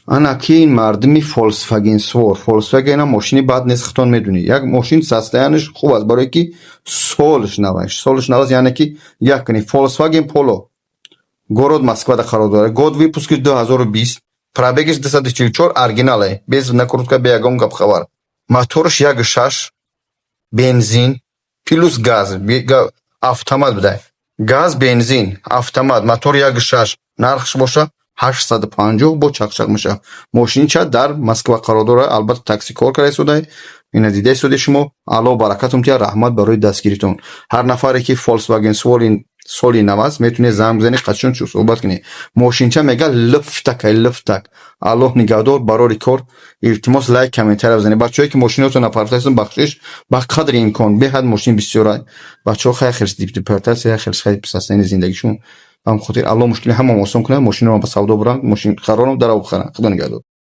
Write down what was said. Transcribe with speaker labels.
Speaker 1: ана ки ин мардуми Volkswagen свор. Volkswagen ам мошини бад нест хитон медуни. Як мошин састаянаш хуб аст барое ки солш наваш. Солш наваш яъне ки якни Volkswagen Polo. Город Москвада қарор дорад. Год выпуски 2020. Пробегиш 244 оригинал е. Без накрутка бе ягон гап хабар. Моторш 1.6 бензин плюс газ. Автомат будай. Газ бензин автомат мотор 1.6 нархш боша 850 бо чақчақ меша. Мошинча дар Москва қарор дорад. Албатта такси кор карда судай. ина дида суди шумо алло баракатум тия раҳмат барои дастгиритон. Ҳар нафаре ки Volkswagen соли 90 метуне занг бизани қачон чу суҳбат кунӣ. Мошинча мега лифтак аллоҳ нигаҳдор барори кор. илтимос лайк комментария бизанед. бачаҳое ки мошинотон апортасион бахшиш ба қадри имкон беҳад мошин бисёра. бачаҳо хеле депортация хеле састаини зиндагишон. ҳам хотир аллоҳ мушкили ҳамаон осон кунад. мошинро ба савдо буранд. мошин қарорам даро бихарам. худо нигаҳдор.